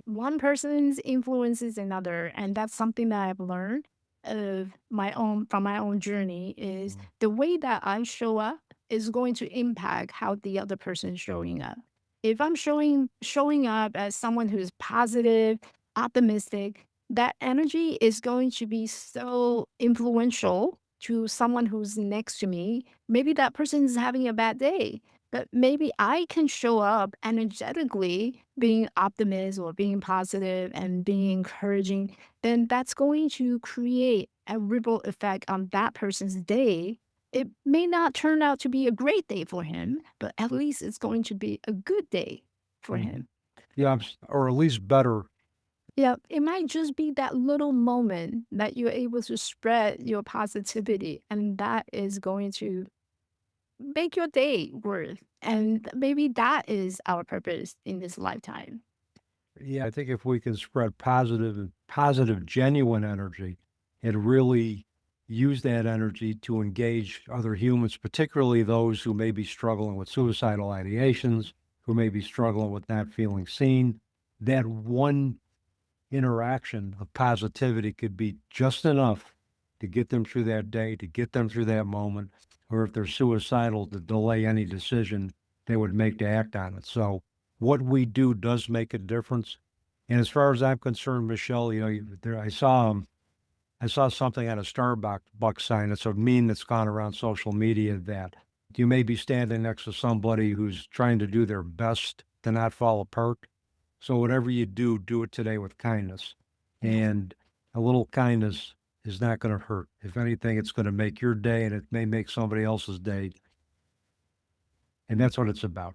One person's influences another, and that's something that I've learned of from my own journey is the way that I show up is going to impact how the other person is showing up. If I'm showing up as someone who's positive, optimistic, that energy is going to be so influential to someone who's next to me. Maybe that person is having a bad day. but maybe I can show up energetically, being optimist or being positive and being encouraging, then that's going to create a ripple effect on that person's day. It may not turn out to be a great day for him, but at least it's going to be a good day for Mhm. him. Yeah, or at least better. Yeah, it might just be that little moment that you're able to spread your positivity, and that is going to make your day worth. And maybe that is our purpose in this lifetime. Yeah, I think if we can spread positive, genuine energy and really use that energy to engage other humans, particularly those who may be struggling with suicidal ideations, who may be struggling with not feeling seen, that one interaction of positivity could be just enough to get them through that day, to get them through that moment, or if they're suicidal, to delay any decision they would make to act on it. So, what we do does make a difference. And as far as I'm concerned, Michelle, I saw something on a Starbucks buck sign. It's a meme that's gone around social media that you may be standing next to somebody who's trying to do their best to not fall apart. So whatever you do, do it today with kindness. Yes. And a little kindness is not going to hurt. If anything, it's going to make your day and it may make somebody else's day. And that's what it's about.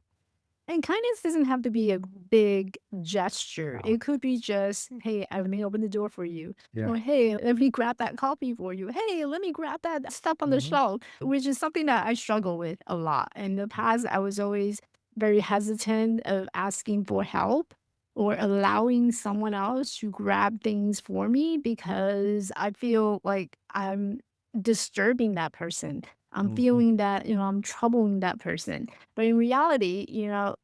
And kindness doesn't have to be a big gesture. Wow. It could be just, hey, I may open the door for you. Yeah. Or hey, let me grab that coffee for you. Hey, let me grab that stuff on the Hmm. shelf, which is something that I struggle with a lot. In the past, I was always very hesitant of asking for help or allowing someone else to grab things for me because I feel like I'm disturbing that person. I'm Hmm. feeling that, I'm troubling that person. But in reality,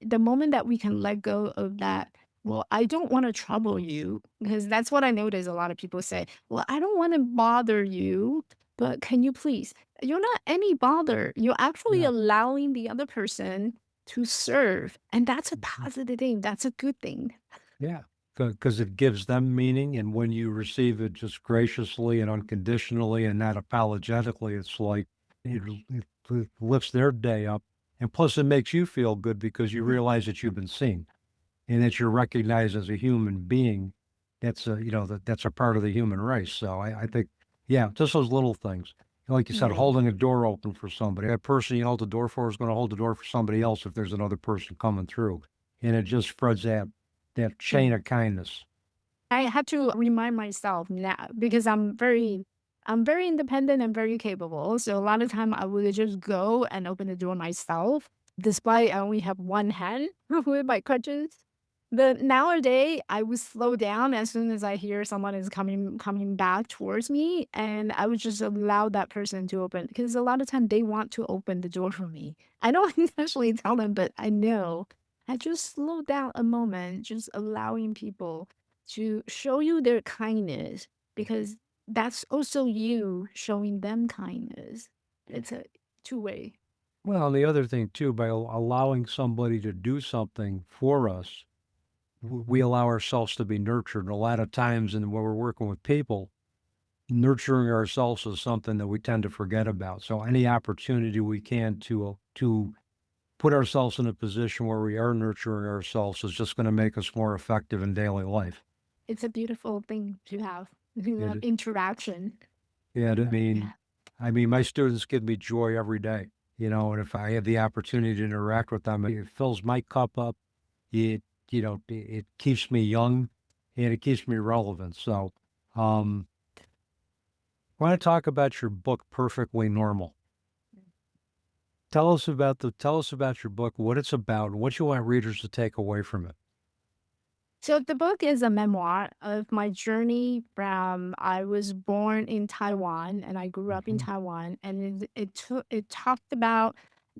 the moment that we can let go of that, well, I don't want to trouble you, because that's what I notice a lot of people say. Well, I don't want to bother you, but can you please? You're not any bother. You're actually Yeah. allowing the other person to serve. And that's a Mhm. positive thing. That's a good thing. Yeah. Because it gives them meaning. And when you receive it just graciously and unconditionally and not apologetically, it's like it lifts their day up. And plus, it makes you feel good because you realize that you've been seen and that you're recognized as a human being. That's a part of the human race. So I think, yeah, just those little things. Like you said, Yeah. holding a door open for somebody. That person you hold the door for is going to hold the door for somebody else if there's another person coming through, and it just spreads that chain of kindness. I had to remind myself now because I'm very independent and very capable. So a lot of time I would just go and open the door myself, despite I only have one hand with my crutches. But nowadays I would slow down as soon as I hear someone is coming back towards me, and I would just allow that person to open because a lot of time they want to open the door for me. I don't intentionally tell them, but I know. I just slow down a moment, just allowing people to show you their kindness because that's also you showing them kindness. It's a two-way. Well, and the other thing too, by allowing somebody to do something for us, we allow ourselves to be nurtured. And a lot of times, and when we're working with people, nurturing ourselves is something that we tend to forget about. So any opportunity we can to put ourselves in a position where we are nurturing ourselves is just going to make us more effective in daily life. It's a beautiful thing to have, It, interaction. yeah, Yeah. I mean, my students give me joy every day, and if I have the opportunity to interact with them, it fills my cup up. It keeps me young and it keeps me relevant. So, um, I want to talk about your book, Perfectly Normal. Tell us about your book, what it's about, and what you want readers to take away from it. So the book is a memoir of my journey from I was born in Taiwan and I grew up in Mhm. Taiwan, and it talked about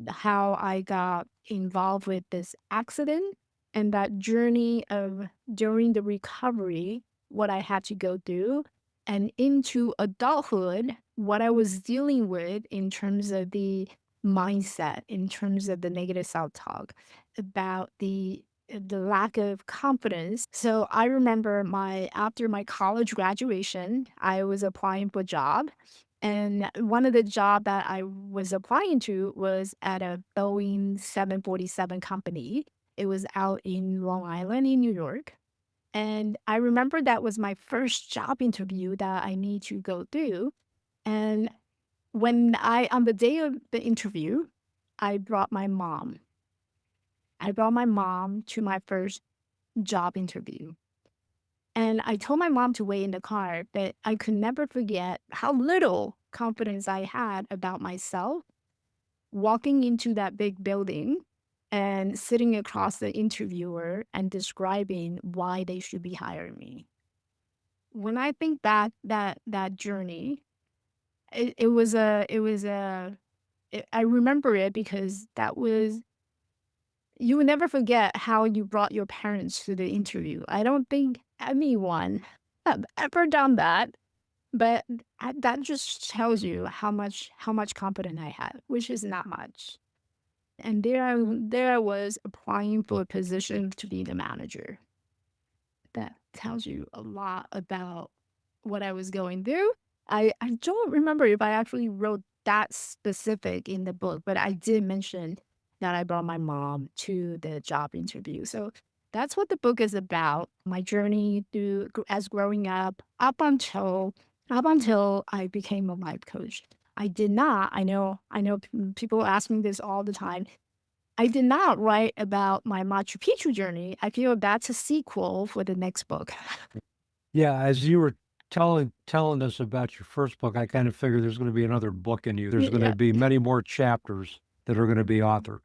how I got involved with this accident and that journey of during the recovery, what I had to go through, and into adulthood, what I was dealing with in terms of the mindset, in terms of the negative self-talk, about the lack of confidence. So I remember my after my college graduation, I was applying for a job And one of the job that I was applying to was at a Boeing 747 company. It was out in Long Island in New York. And I remember that was my first job interview that I need to go through. And on the day of the interview, I brought my mom. I brought my mom to my first job interview. And I told my mom to wait in the car, but I could never forget how little confidence I had about myself walking into that big building and sitting across the interviewer and describing why they should be hiring me. When I think back that journey, I remember it because you will never forget how you brought your parents to the interview. I don't think anyone have ever done that, but that just tells you how much confidence I had, which is not much. And there I was applying for a position to be the manager. That tells you a lot about what I was going through. I don't remember if I actually wrote that specific in the book, but I did mention that I brought my mom to the job interview. So that's what the book is about. My journey through as growing up until I became a life coach. I did not. I know people ask me this all the time. I did not write about my Machu Picchu journey. I feel that's a sequel for the next book. Yeah, as you were telling us about your first book, I kind of figured there's going to be another book in you. There's going Yeah. to be many more chapters that are going to be authored.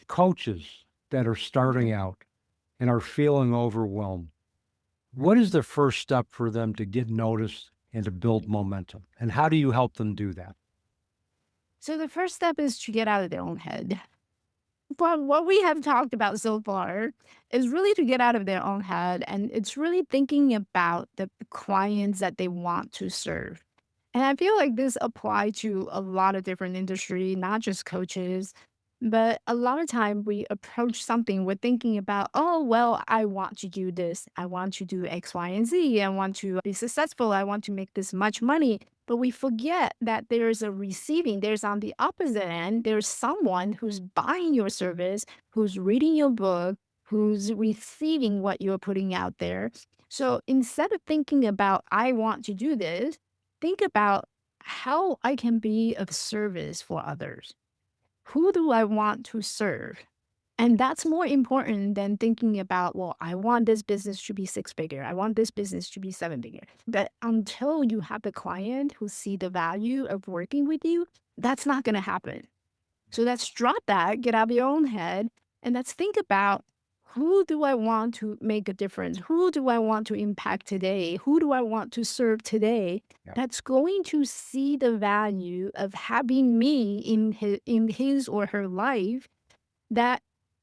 Coaches that are starting out and are feeling overwhelmed, what is the first step for them to get noticed and to build momentum? And how do you help them do that? So the first step is to get out of their own head. But what we have talked about so far is really to get out of their own head, and it's really thinking about the clients that they want to serve. And I feel like this applies to a lot of different industry, not just coaches. But a lot of time we approach something, we're thinking about, oh, well, I want to do this. I want to do X, Y, and Z. I want to be successful. I want to make this much money. But we forget that there's there's on the opposite end, there's someone who's buying your service, who's reading your book, who's receiving what you're putting out there. So instead of thinking about, I want to do this, think about how I can be of service for others. Who do I want to serve? And that's more important than thinking about, well, I want this business to be six figure. I want this business to be seven figure. But until you have the client who see the value of working with you, that's not going to happen. So let's drop that, get out of your own head, and let's think about, who do I want to make a difference? Who do I want to impact today? Who do I want to serve today? Yeah. That's going to see the value of having me in his or her life, that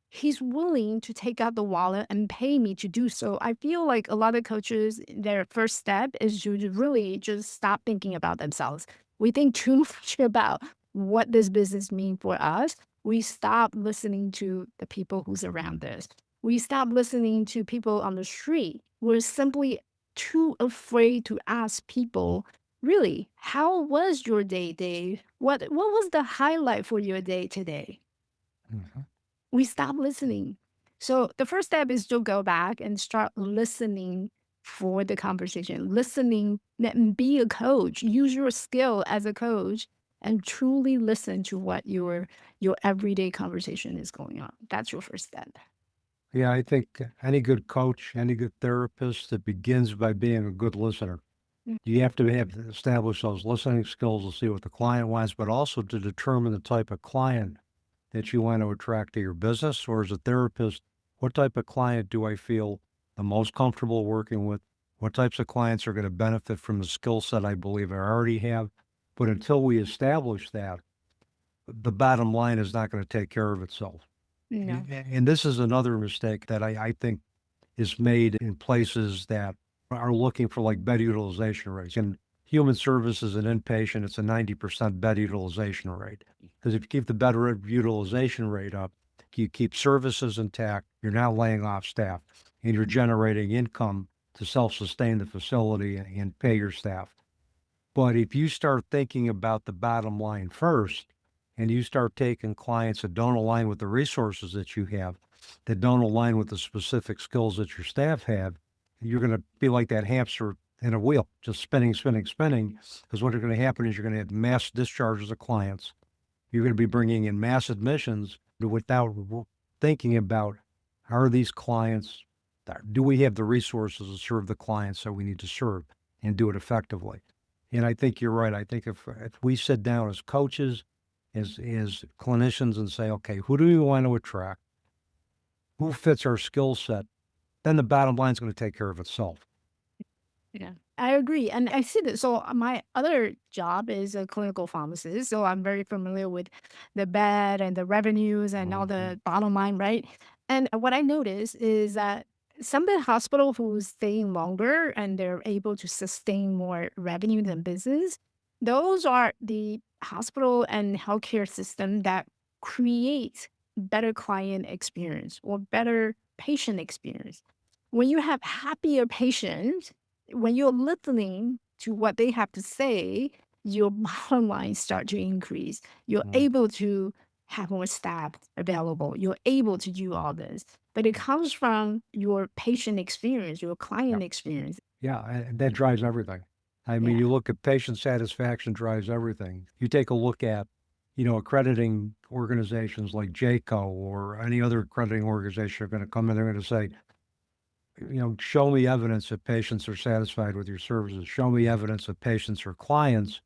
he's willing to take out the wallet and pay me to do so. I feel like a lot of coaches, their first step is to really just stop thinking about themselves. We think too much about what this business means for us. We stop listening to the people who's around us. We stop listening to people on the street. We're simply too afraid to ask people, really, how was your day, Dave? What was the highlight for your day today? Mhm. We stop listening. So the first step is to go back and start listening for the conversation, listening and be a coach. Use your skill as a coach and truly listen to what your everyday conversation is going on. That's your first step. Yeah, I think any good coach, any good therapist, it begins by being a good listener. Mm. You have to have establish those listening skills to see what the client wants, but also to determine the type of client that you want to attract to your business. Or as a therapist, what type of client do I feel the most comfortable working with? What types of clients are going to benefit from the skill set I believe I already have? But until we establish that, the bottom line is not going to take care of itself. No. And this is another mistake that I think is made in places that are looking for like bed utilization rates. In human services and inpatient, it's a 90% bed utilization rate. Because if you keep the bed utilization rate up, you keep services intact, you're not laying off staff, and you're generating income to self-sustain the facility and pay your staff. But if you start thinking about the bottom line first, and you start taking clients that don't align with the resources that you have, that don't align with the specific skills that your staff have, you're going to be like that hamster in a wheel, just spinning, spinning, spinning. Because what's going to happen is you're going to have mass discharges of clients. You're going to be bringing in mass admissions without thinking about, are these clients, do we have the resources to serve the clients that we need to serve and do it effectively? And I think you're right. I think if we sit down as coaches, as clinicians and say, okay, who do we want to attract? Who fits our skill set? Then the bottom line is going to take care of itself. Yeah, I agree. And I see that. So my other job is a clinical pharmacist. So I'm very familiar with the bed and the revenues and all the bottom line, right? And what I notice is that some of the hospital who's staying longer and they're able to sustain more revenue than business, those are the hospital and healthcare system that create better client experience or better patient experience. When you have happier patients, when you're listening to what they have to say, your bottom line start to increase. You're able to have more staff available. You're able to do all this. But it comes from your patient experience, your client experience. Yeah, and that drives everything. I mean, Yeah. you look at patient satisfaction drives everything. You take a look at, accrediting organizations like JACO or any other accrediting organization are going to come in, they're going to say, show me evidence that patients are satisfied with your services. Show me evidence that patients or clients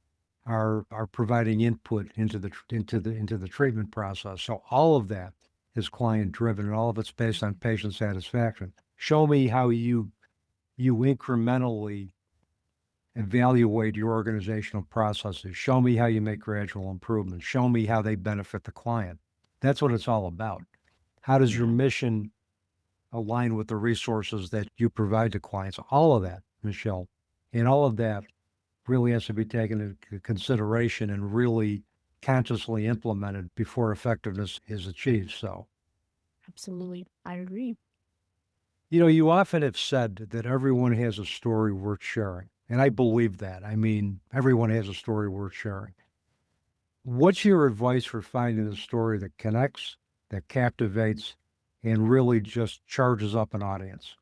are providing input into the treatment process. So all of that is client driven, and all of it's based on patient satisfaction. Show me how you incrementally evaluate your organizational processes. Show me how you make gradual improvements. Show me how they benefit the client. That's what it's all about. How does your mission align with the resources that you provide to clients? All of that, Michelle, and all of that really has to be taken into consideration and really consciously implemented before effectiveness is achieved. So, Absolutely. I agree. you often have said that everyone has a story worth sharing. And I believe that. I mean, everyone has a story worth sharing. What's your advice for finding a story that connects, that captivates, and really just charges up an audience?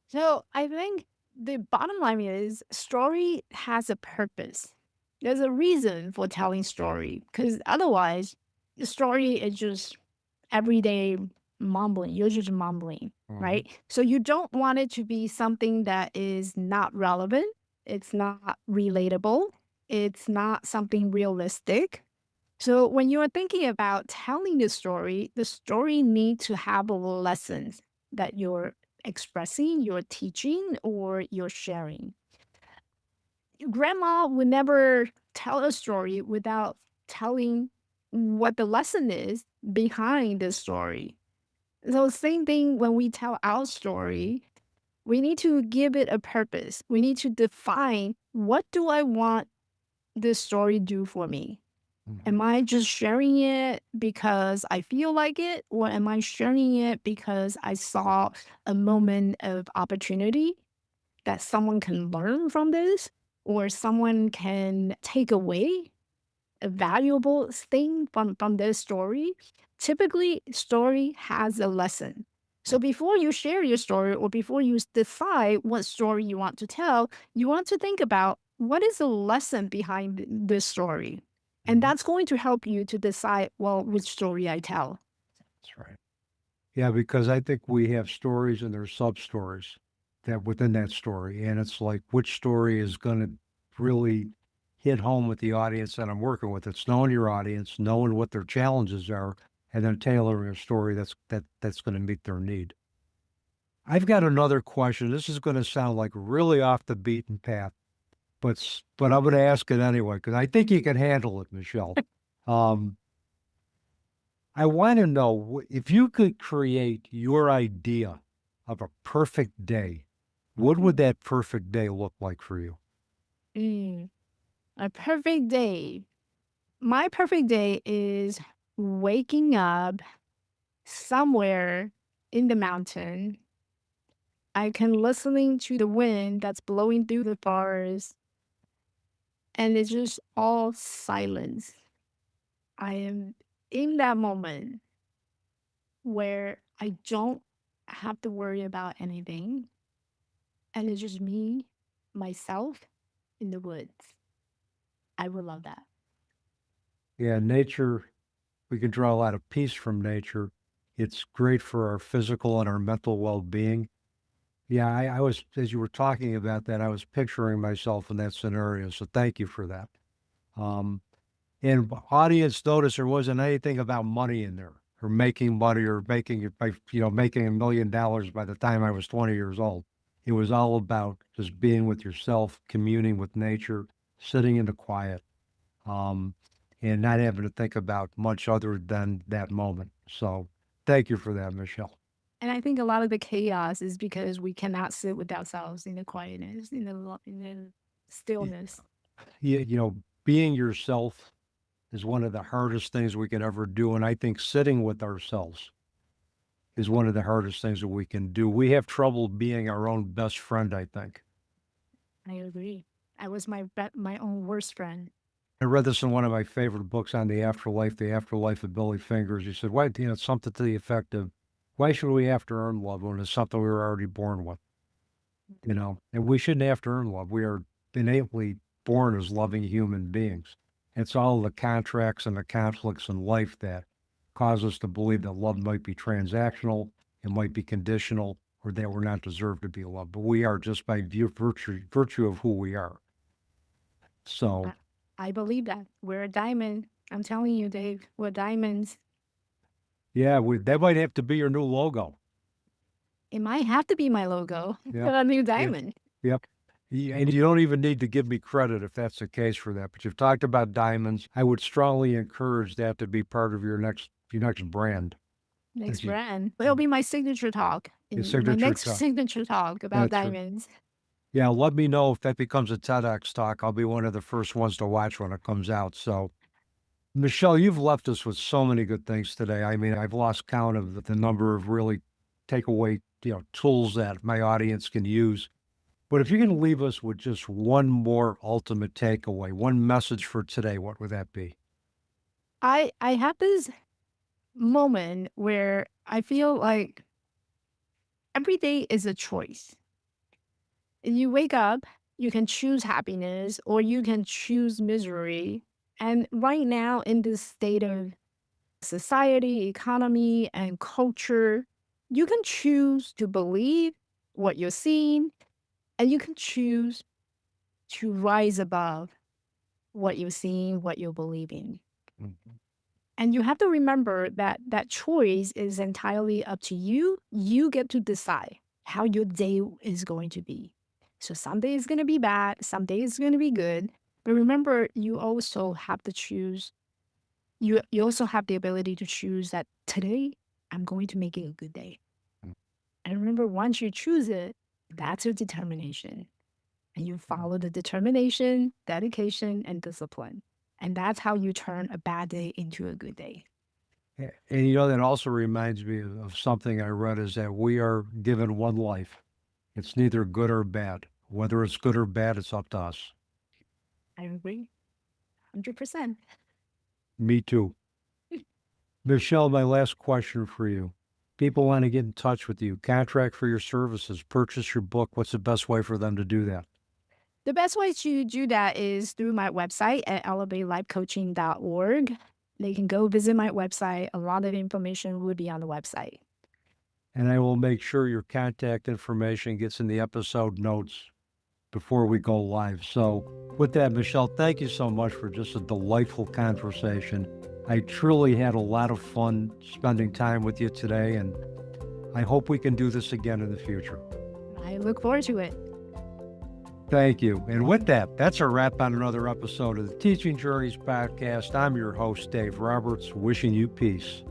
So I think the bottom line is story has a purpose. There's a reason for telling story because otherwise the story is just everyday mumbling. You're just mumbling, right? So you don't want it to be something that is not relevant. It's not relatable. It's not something realistic. So when you're thinking about telling the story needs to have lessons that you're expressing, you're teaching, or you're sharing. Grandma would never tell a story without telling what the lesson is behind the story. So same thing when we tell our story, we need to give it a purpose. We need to define what do I want this story do for me? Am I just sharing it because I feel like it? Or am I sharing it because I saw a moment of opportunity that someone can learn from this? Or someone can take away a valuable thing from this story? Typically, story has a lesson. So before you share your story or before you decide what story you want to tell, you want to think about what is the lesson behind this story? And that's going to help you to decide, well, which story I tell. That's right. Yeah, because I think we have stories and there's sub stories that within that story. And it's like which story is going to really hit home with the audience that I'm working with. It's knowing your audience, knowing what their challenges are, and then tailoring a story that's going to meet their need. I've got another question. This is going to sound like really off the beaten path, but I'm going to ask it anyway because I think you can handle it, Michelle. Um, I want to know if you could create your idea of a perfect day, what would that perfect day look like for you? Mm, a perfect day. My perfect day is waking up somewhere in the mountain. I can listening to the wind that's blowing through the forest. and it's just all silence. I am in that moment where I don't have to worry about anything, and it's just me, myself, in the woods. I would love that. Yeah, nature, we can draw a lot of peace from nature. It's great for our physical and our mental well-being. Yeah, I was, as you were talking about that, I was picturing myself in that scenario. So thank you for that. Um, and audience noticed there wasn't anything about money in there or making money or making it by, making $1 million by the time I was 20 years old. It was all about just being with yourself, communing with nature, sitting in the quiet, um, and not having to think about much other than that moment. So thank you for that, Michelle. And I think a lot of the chaos is because we cannot sit with ourselves in the quietness, in the stillness. Being yourself is one of the hardest things we can ever do. And I think sitting with ourselves is one of the hardest things that we can do. We have trouble being our own best friend, I think. I agree. I was my own worst friend. I read this in one of my favorite books on the afterlife of Billy Fingers. He said, why, something to the effect of, why should we have to earn love when it's something we were already born with? And we shouldn't have to earn love. We are innately born as loving human beings. It's all the contracts and the conflicts in life that cause us to believe that love might be transactional, it might be conditional, or that we're not deserved to be loved. But we are just by virtue of who we are. So, I believe that. We're a diamond. I'm telling you, Dave, we're diamonds. yeah, that might have to be your new logo. It might have to be my logo. Yep. A new diamond. Yep. And you don't even need to give me credit if that's the case for that. But you've talked about diamonds. I would strongly encourage that to be part of your next brand. Next brand. It'll be my signature talk. My next signature talk about diamonds. Yeah, let me know if that becomes a TEDx talk. I'll be one of the first ones to watch when it comes out. So, Michelle, you've left us with so many good things today. I mean, I've lost count of the number of really takeaway, tools that my audience can use. But if you're going to leave us with just one more ultimate takeaway, one message for today, what would that be? I have this moment where I feel like every day is a choice. You wake up, you can choose happiness or you can choose misery. And right now, in this state of society, economy, and culture, you can choose to believe what you're seeing, and you can choose to rise above what you're seeing, what you're believing. Mhm. And you have to remember that that choice is entirely up to you. You get to decide how your day is going to be. So some days is going to be bad, some days it's going to be good. But remember, you also have to choose. You also have the ability to choose that today I'm going to make it a good day. Mm. And remember, once you choose it, that's your determination. And you follow the determination, dedication, and discipline. And that's how you turn a bad day into a good day. And that also reminds me of something I read is that we are given one life. It's neither good or bad. Whether it's good or bad, it's up to us. I agree. 100%. Me too. Michelle, my last question for you. People want to get in touch with you, contract for your services, purchase your book. What's the best way for them to do that? The best way to do that is through my website at elevatelifecoaching.org. They can go visit my website. A lot of information would be on the website. And I will make sure your contact information gets in the episode notes before we go live. So with that, Michelle, thank you so much for just a delightful conversation. I truly had a lot of fun spending time with you today, and I hope we can do this again in the future. I look forward to it. Thank you. And with that, that's a wrap on another episode of the Teaching Journeys podcast. I'm your host, Dave Roberts, wishing you peace.